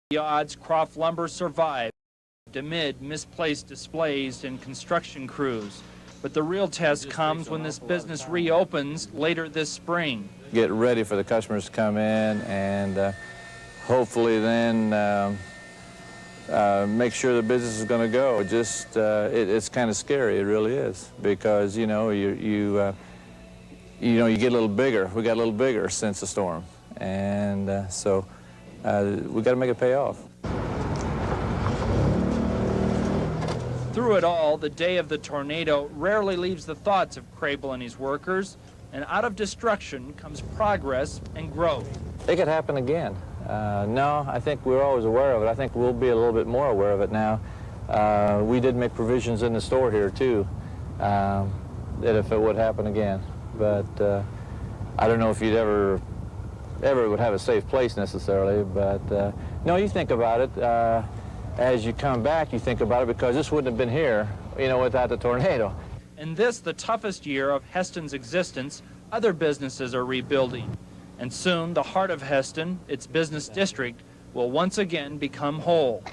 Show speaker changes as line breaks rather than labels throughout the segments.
The odds, Croft Lumber survived amid misplaced displays and construction crews. But the real test comes when this business reopens later this spring.
Get ready for the customers to come in and hopefully then make sure the business is going to go. Just it's kind of scary, it really is, because you get a little bigger. We got a little bigger since the storm, and so we got to make it pay off.
Through it all, the day of the tornado rarely leaves the thoughts of Crable and his workers, and out of destruction comes progress and growth.
It could happen again. No, I think we're always aware of it. I think we'll be a little bit more aware of it now. We did make provisions in the store here, too, that if it would happen again. But I don't know if you'd ever would have a safe place necessarily, but no, you think about it. As you come back, you think about it, because this wouldn't have been here, without the tornado.
In this, the toughest year of Hesston's existence, other businesses are rebuilding. And soon, the heart of Hesston, its business district, will once again become whole.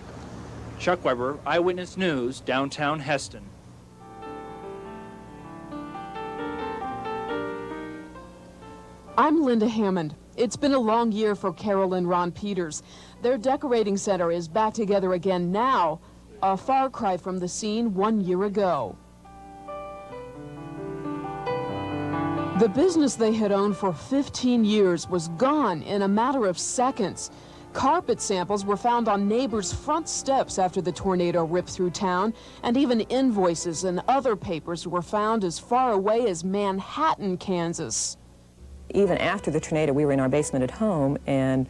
Chuck Weber, Eyewitness News, downtown Hesston.
I'm Lynda Hammond. It's been a long year for Carol and Ron Peters. Their decorating center is back together again now, a far cry from the scene 1 year ago. The business they had owned for 15 years was gone in a matter of seconds. Carpet samples were found on neighbors' front steps after the tornado ripped through town, and even invoices and other papers were found as far away as Manhattan, Kansas.
Even after the tornado, we were in our basement at home and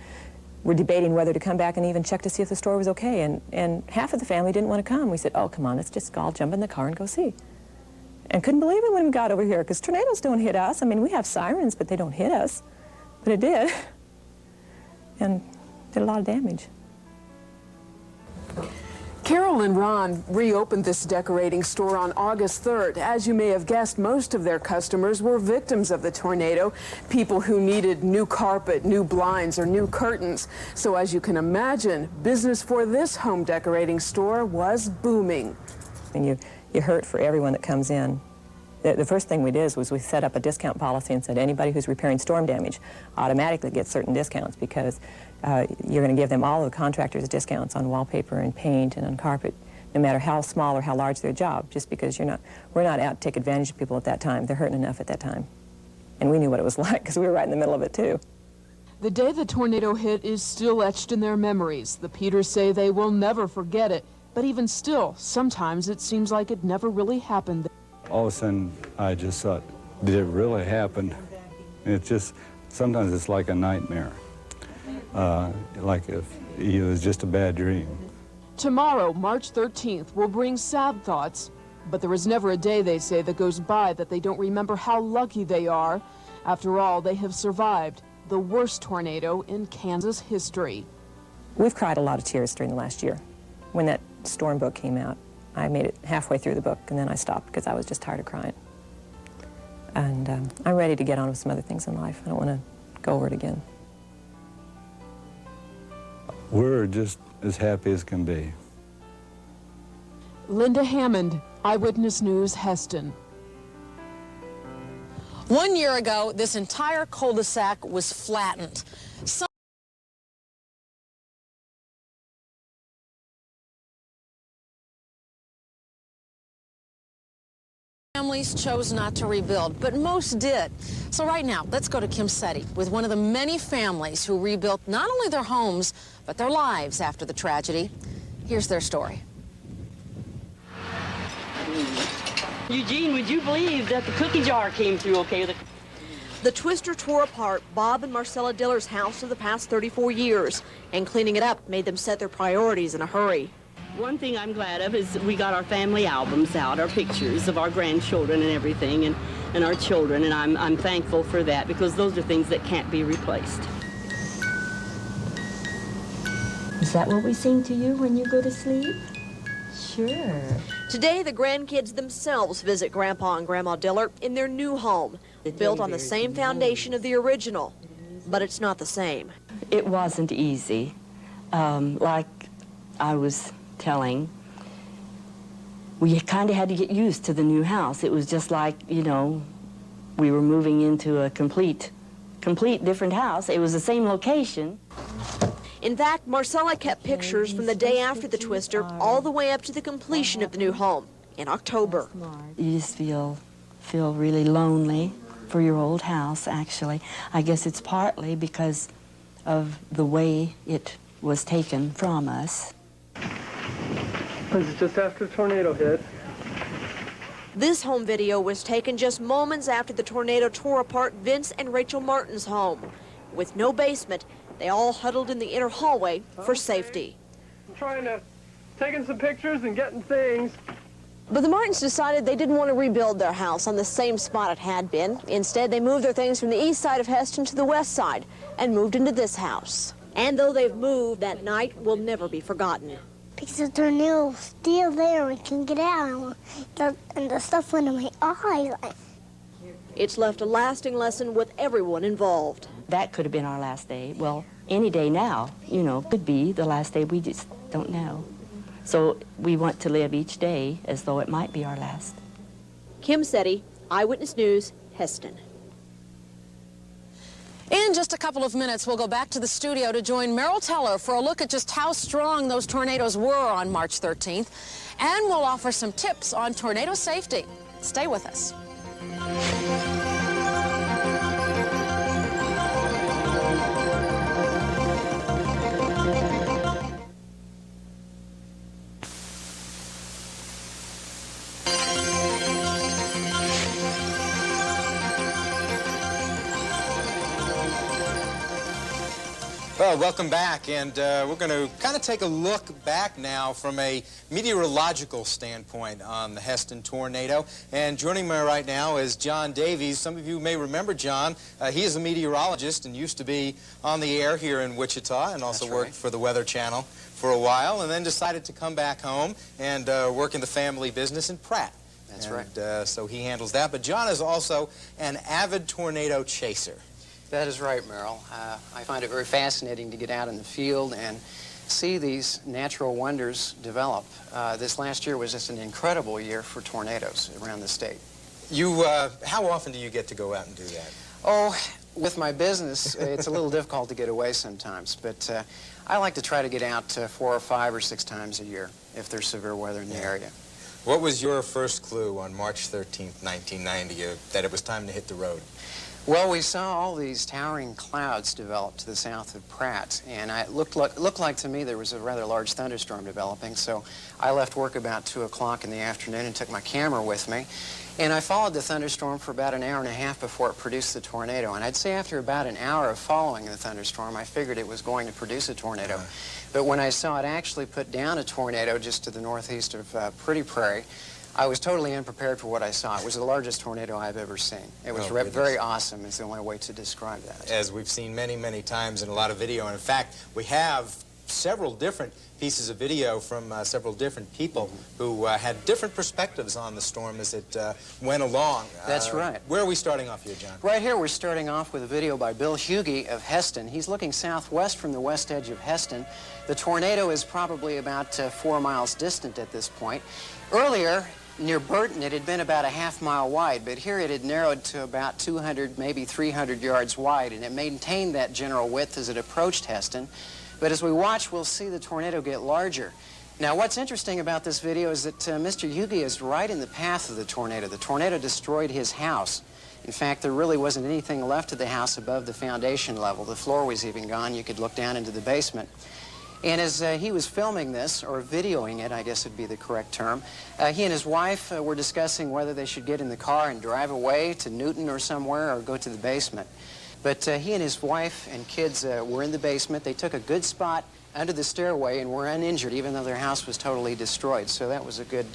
we're debating whether to come back and even check to see if the store was okay. And half of the family didn't want to come. We said, oh, come on, let's just all jump in the car and go see. And couldn't believe it when we got over here, because tornadoes don't hit us. I mean, we have sirens, but they don't hit us. But it did. And did a lot of damage.
Carol and Ron reopened this decorating store on August 3rd. As you may have guessed, most of their customers were victims of the tornado, people who needed new carpet, new blinds, or new curtains. So as you can imagine, business for this home decorating store was booming.
And you hurt for everyone that comes in. The first thing we did was we set up a discount policy and said anybody who's repairing storm damage automatically gets certain discounts, because you're going to give them all of the contractors discounts on wallpaper and paint and on carpet, no matter how small or how large their job, just because we're not out to take advantage of people at that time. They're hurting enough at that time. And we knew what it was like, because we were right in the middle of it, too.
The day the tornado hit is still etched in their memories. The Peters say they will never forget it. But even still, sometimes it seems like it never really happened.
All of a sudden, I just thought, did it really happen? It's just, sometimes it's like a nightmare. Like if it was just a bad dream.
Tomorrow, March 13th, will bring sad thoughts. But there is never a day, they say, that goes by that they don't remember how lucky they are. After all, they have survived the worst tornado in Kansas history.
We've cried a lot of tears during the last year. When that storm book came out, I made it halfway through the book, and then I stopped because I was just tired of crying. And I'm ready to get on with some other things in life. I don't want to go over it again.
We're just as happy as can be.
Lynda Hammond, Eyewitness News, Hesston.
1 year ago, this entire cul-de-sac was flattened. Families chose not to rebuild, but most did. So right now, let's go to Kim Setty with one of the many families who rebuilt not only their homes, but their lives after the tragedy. Here's their story.
Eugene, would you believe that the cookie jar came through okay?
The twister tore apart Bob and Marcella Diller's house for the past 34 years, and cleaning it up made them set their priorities in a hurry.
One thing I'm glad of is we got our family albums out, our pictures of our grandchildren and everything, and our children, and I'm thankful for that, because those are things that can't be replaced.
Is that what we sing to you when you go to sleep? Sure.
Today, the grandkids themselves visit Grandpa and Grandma Diller in their new home, built on the same foundation of the original. But it's not the same.
It wasn't easy.
Like I was telling, we kind of had to get used to the new house. It was just like, you know, we were moving into a complete different house. It was the same location.
In fact, Marcella kept pictures from the day after the twister all the way up to the completion of the new home in October.
You just feel really lonely for your old house, actually. I guess it's partly because of the way it was taken from us.
This is just after the tornado hit.
This home video was taken just moments after the tornado tore apart Vince and Rachel Martin's home. With no basement, they all huddled in the inner hallway for safety.
I'm taking some pictures and getting things.
But the Martins decided they didn't want to rebuild their house on the same spot it had been. Instead, they moved their things from the east side of Hesston to the west side and moved into this house. And though they've moved, that night will never be forgotten.
Because the tornado was still there and couldn't get out, and the stuff went in my eyes.
It's left a lasting lesson with everyone involved.
That could have been our last day. Well, any day now, you know, could be the last day. We just don't know. So we want to live each day as though it might be our last.
Kim Setty, Eyewitness News, Hesston.
In just a couple of minutes, we'll go back to the studio to join Merrill Teller for a look at just how strong those tornadoes were on March 13th. And we'll offer some tips on tornado safety. Stay with us.
Well, welcome back, and we're going to kind of take a look back now from a meteorological standpoint on the Hesston tornado. And joining me right now is Jon Davies. Some of you may remember John. He is a meteorologist and used to be on the air here in Wichita and also worked for the Weather Channel for a while, and then decided to come back home and work in the family business in Pratt.
That's right.
So he handles that. But John is also an avid tornado chaser.
That is right, Merrill. I find it very fascinating to get out in the field and see these natural wonders develop. This last year was just an incredible year for tornadoes around the state.
How often do you get to go out and do that?
Oh, with my business, it's a little difficult to get away sometimes, but I like to try to get out 4 or 5 or 6 times a year if there's severe weather in the area.
What was your first clue on March 13th, 1990, that it was time to hit the road?
Well, we saw all these towering clouds develop to the south of Pratt, and it looked like to me there was a rather large thunderstorm developing, so I left work about 2 o'clock in the afternoon and took my camera with me, and I followed the thunderstorm for about an hour and a half before it produced the tornado, and I'd say after about an hour of following the thunderstorm, I figured it was going to produce a tornado. But when I saw it actually put down a tornado just to the northeast of Pretty Prairie, I was totally unprepared for what I saw. It was the largest tornado I've ever seen. It was very awesome is the only way to describe that.
As we've seen many, many times in a lot of video. And in fact, we have several different pieces of video from several different people who had different perspectives on the storm as it went along.
That's right.
Where are we starting off here, John?
Right here, we're starting off with a video by Bill Hughey of Hesston. He's looking southwest from the west edge of Hesston. The tornado is probably about 4 miles distant at this point. Earlier, near Burton, it had been about a half-mile wide, but here it had narrowed to about 200, maybe 300 yards wide, and it maintained that general width as it approached Hesston. But as we watch, we'll see the tornado get larger. Now, what's interesting about this video is that Mr. Hughey is right in the path of the tornado. The tornado destroyed his house. In fact, there really wasn't anything left of the house above the foundation level. The floor was even gone. You could look down into the basement. And as he was filming this, or videoing it, I guess would be the correct term, he and his wife were discussing whether they should get in the car and drive away to Newton or somewhere or go to the basement. But he and his wife and kids were in the basement. They took a good spot under the stairway and were uninjured, even though their house was totally destroyed. So that was a good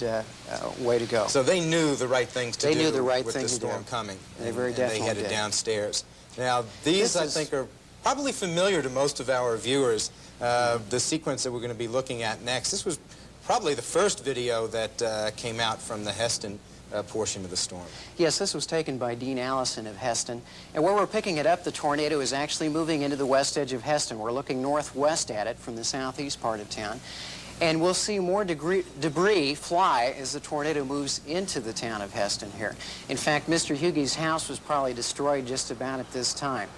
way to go.
So they knew the right things to do.
They knew the right
with
thing
the
to
storm
do.
coming.
They very definitely
They headed
did.
downstairs. Now, these, I think, are probably familiar to most of our viewers. The sequence that we're going to be looking at next. This was probably the first video that came out from the Hesston portion of the storm.
Yes, this was taken by Dean Allison of Hesston. And where we're picking it up, the tornado is actually moving into the west edge of Hesston. We're looking northwest at it from the southeast part of town. And we'll see more debris fly as the tornado moves into the town of Hesston here. In fact, Mr. Hughey's house was probably destroyed just about at this time.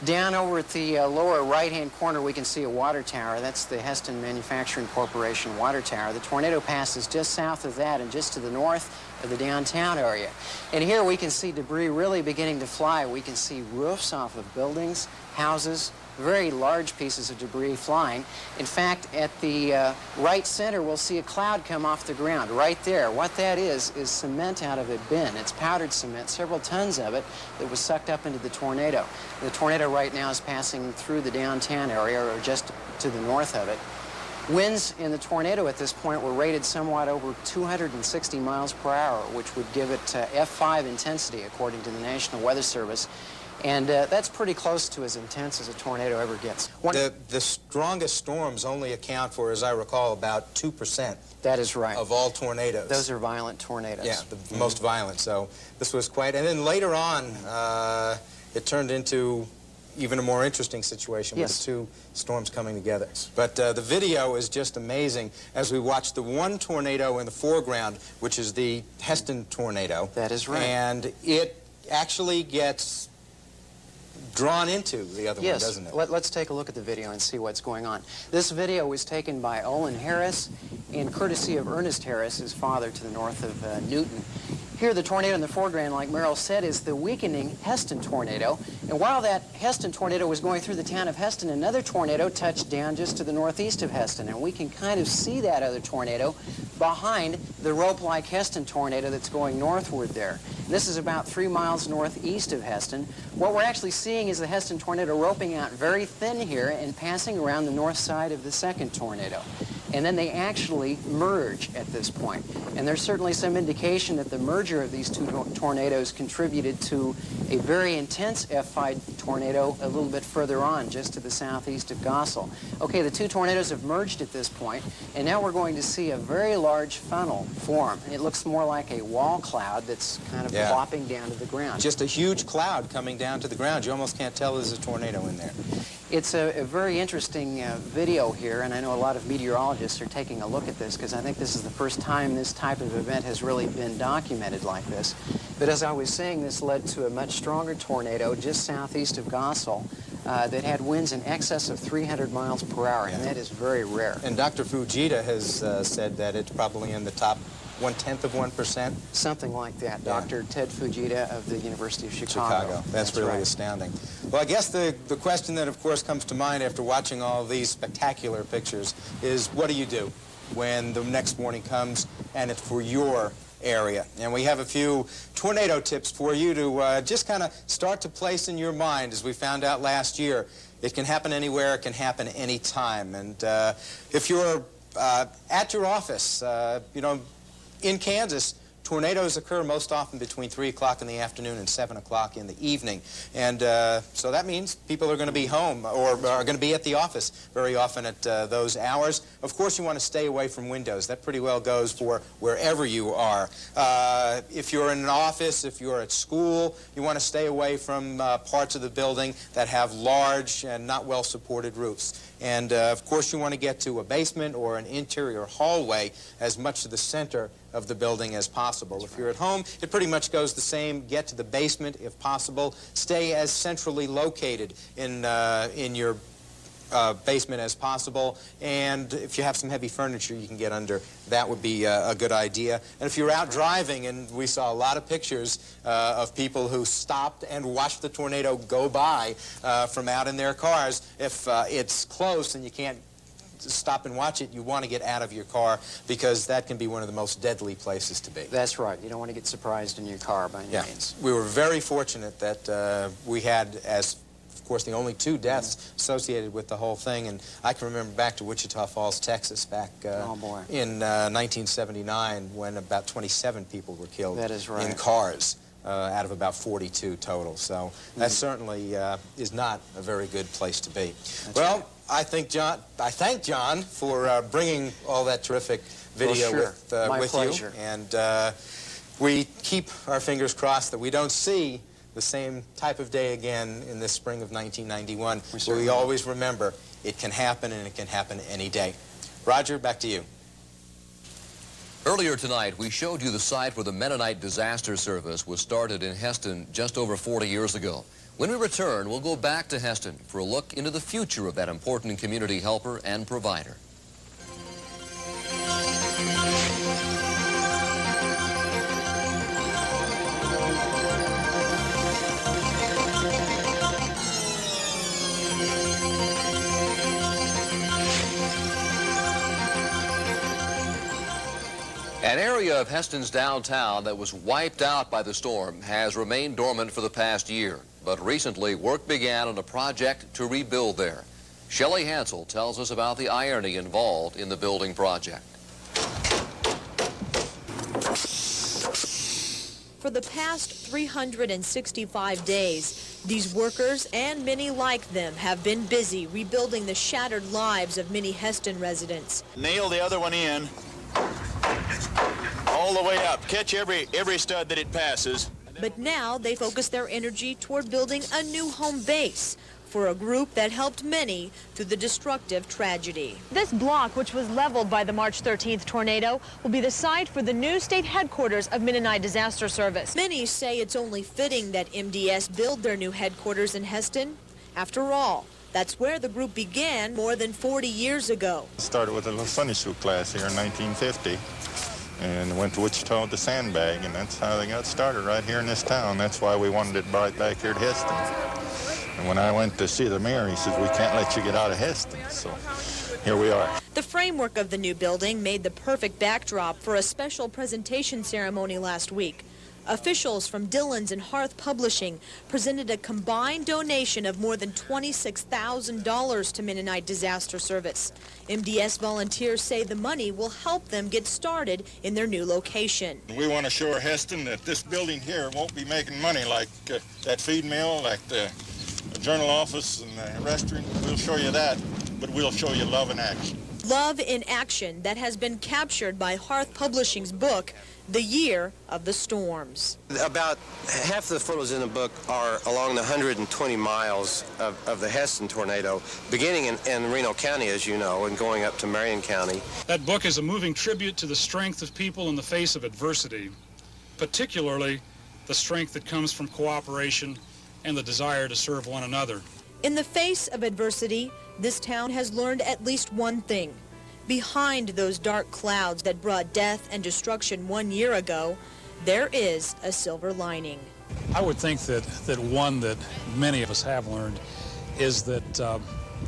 Down over at the lower right-hand corner, we can see a water tower. That's the Hesston Manufacturing Corporation water tower. The tornado passes just south of that and just to the north of the downtown area. And here we can see debris really beginning to fly. We can see roofs off of buildings, houses, very large pieces of debris flying. In fact, at the right center, we'll see a cloud come off the ground right there. What that is cement out of a bin. It's powdered cement, several tons of it, that was sucked up into the tornado. The tornado right now is passing through the downtown area, or just to the north of it. Winds in the tornado at this point were rated somewhat over 260 miles per hour, which would give it F5 intensity, according to the National Weather Service. And that's pretty close to as intense as a tornado ever gets.
The strongest storms only account for, as I recall, about 2%.
That is right.
Of all tornadoes.
Those are violent tornadoes.
Yeah, the most violent. So this was quite... And then later on, it turned into even a more interesting situation with the two storms coming together. But the video is just amazing as we watch the one tornado in the foreground, which is the Hesston tornado.
That is right.
And it actually gets drawn into the other one, doesn't it?
Let's take a look at the video and see what's going on. This video was taken by Olin Harris and courtesy of Ernest Harris, his father, to the north of Newton. Here, the tornado in the foreground, like Merrill said, is the weakening Hesston tornado. And while that Hesston tornado was going through the town of Hesston, another tornado touched down just to the northeast of Hesston. And we can kind of see that other tornado behind the rope-like Hesston tornado that's going northward there. And this is about 3 miles northeast of Hesston. What we're actually seeing is the Hesston tornado roping out very thin here and passing around the north side of the second tornado. And then they actually merge at this point. And there's certainly some indication that the merger of these two tornadoes contributed to a very intense F5 tornado a little bit further on, just to the southeast of Gossel. Okay, the two tornadoes have merged at this point, and now we're going to see a very large funnel form. It looks more like a wall cloud that's kind of plopping down to the ground.
Just a huge cloud coming down to the ground. You almost can't tell there's a tornado in there.
It's a very interesting video here, and I know a lot of meteorologists are taking a look at this because I think this is the first time this type of event has really been documented like this. But as I was saying, this led to a much stronger tornado just southeast of Gossel that had winds in excess of 300 miles per hour, and that is very rare.
And Dr. Fujita has said that it's probably in the top 1/10 of 1%?
Something like that. Dr. Ted Fujita of the University of Chicago.
That's really astounding. Well, I guess the question that, of course, comes to mind after watching all these spectacular pictures is, what do you do when the next morning comes and it's for your area? And we have a few tornado tips for you to just kind of start to place in your mind. As we found out last year, it can happen anywhere, it can happen anytime. And if you're at your office, you know, in Kansas, tornadoes occur most often between 3 o'clock in the afternoon and 7 o'clock in the evening. And so that means people are going to be home or are going to be at the office very often at those hours. Of course, you want to stay away from windows. That pretty well goes for wherever you are. If you're in an office, if you're at school, you want to stay away from parts of the building that have large and not well-supported roofs. And, of course, you want to get to a basement or an interior hallway as much to the center of the building as possible. If you're at home, it pretty much goes the same. Get to the basement if possible. Stay as centrally located in your basement as possible. And if you have some heavy furniture you can get under, that would be a good idea. And if you're out driving, and we saw a lot of pictures of people who stopped and watched the tornado go by from out in their cars, if it's close and you can't stop and watch it, you want to get out of your car because that can be one of the most deadly places to be.
That's right. You don't want to get surprised in your car by any means.
We were very fortunate that we had, as of course, the only 2 deaths associated with the whole thing. And I can remember back to Wichita Falls, Texas, back in 1979 when about 27 people were killed in cars. Out of about 42 total. So that certainly is not a very good place to be. Well, I thank John for bringing all that terrific video with
pleasure.
you. And We keep our fingers crossed that we don't see the same type of day again in this spring of 1991. But we always remember it can happen, and it can happen any day. Roger, back to you.
Earlier tonight, we showed you the site where the Mennonite Disaster Service was started in Hesston just over 40 years ago. When we return, we'll go back to Hesston for a look into the future of that important community helper and provider. An area of Hesston's downtown that was wiped out by the storm has remained dormant for the past year. But recently, work began on a project to rebuild there. Shelley Hansel tells us about the irony involved in the building project.
For the past 365 days, these workers and many like them have been busy rebuilding the shattered lives of many Hesston residents.
Nail the other one in all the way up. Catch every stud that it passes.
But now they focus their energy toward building a new home base for a group that helped many through the destructive tragedy. This block, which was leveled by the March 13th tornado, will be the site for the new state headquarters of Mennonite Disaster Service. Many say it's only fitting that MDS build their new headquarters in Hesston. After all, that's where the group began more than 40 years ago.
Started with a little Sunday school class here in 1950. And went to Wichita with the sandbag, and that's how they got started right here in this town. That's why we wanted it right back here at Hesston. And when I went to see the mayor, he says, we can't let you get out of Hesston. So here we are.
The framework of the new building made the perfect backdrop for a special presentation ceremony last week. Officials from Dillon's and Hearth Publishing presented a combined donation of more than $26,000 to Mennonite Disaster Service. MDS volunteers say the money will help them get started in their new location.
We want to show Hesston that this building here won't be making money like that feed mill, like the journal office and the restaurant. We'll show you that, but we'll show you love in action.
Love in action that has been captured by Hearth Publishing's book, The Year of the Storms.
About half the photos in the book are along the 120 miles of the Hesston tornado, beginning in Reno County, as you know, and going up to Marion County.
That book is a moving tribute to the strength of people in the face of adversity, particularly the strength that comes from cooperation and the desire to serve one another.
In the face of adversity, this town has learned at least one thing. Behind those dark clouds that brought death and destruction 1 year ago, there is a silver lining.
I would think that one that many of us have learned is that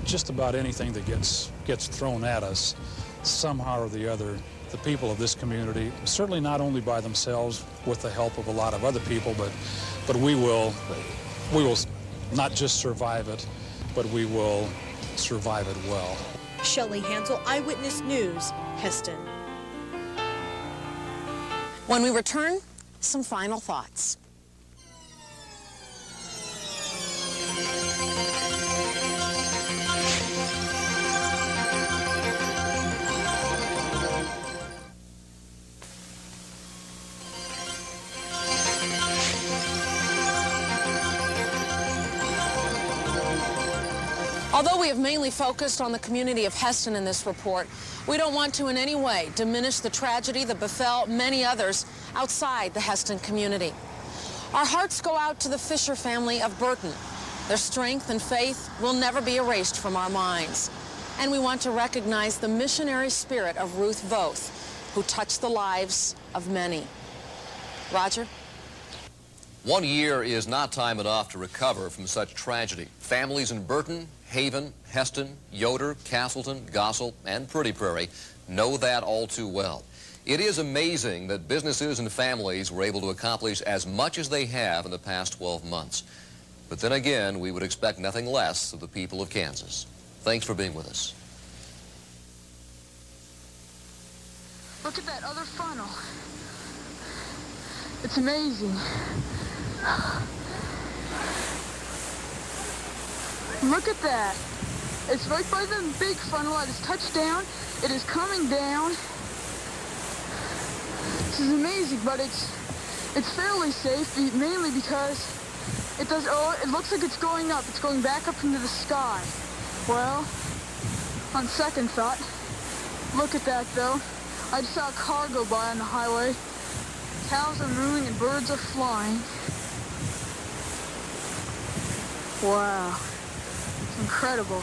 just about anything that gets thrown at us, somehow or the other, the people of this community, certainly not only by themselves with the help of a lot of other people, but we will not just survive it, but we will survive it well.
Shelley Hansel, Eyewitness News, Hesston.
When we return, some final thoughts. Although we have mainly focused on the community of Hesston in this report, we don't want to in any way diminish the tragedy that befell many others outside the Hesston community. Our hearts go out to the Fisher family of Burton. Their strength and faith will never be erased from our minds. And we want to recognize the missionary spirit of Ruth Voth, who touched the lives of many. Roger?
1 year is not time enough to recover from such tragedy. Families in Burton, Haven, Hesston, Yoder, Castleton, Gossel, and Pretty Prairie know that all too well. It is amazing that businesses and families were able to accomplish as much as they have in the past 12 months. But then again, we would expect nothing less of the people of Kansas. Thanks for being with us.
Look at that other funnel. It's amazing. Look at that. It's right by the big funnel. It has touched down. It is coming down. This is amazing, but it's It's fairly safe, mainly because it looks like it's going up. It's going back up into the sky. Well, on second thought, look at that though. I just saw a car go by on the highway. Cows are moving and birds are flying. Wow, it's incredible.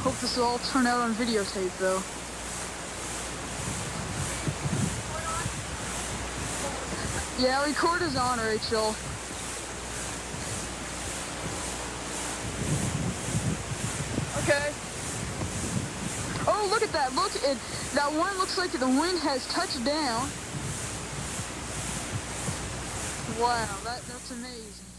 Hope this will all turn out on videotape though. Yeah, record is on, Rachel. Okay. Oh, look at that. Look, that one looks like the wind has touched down. Wow, that's amazing.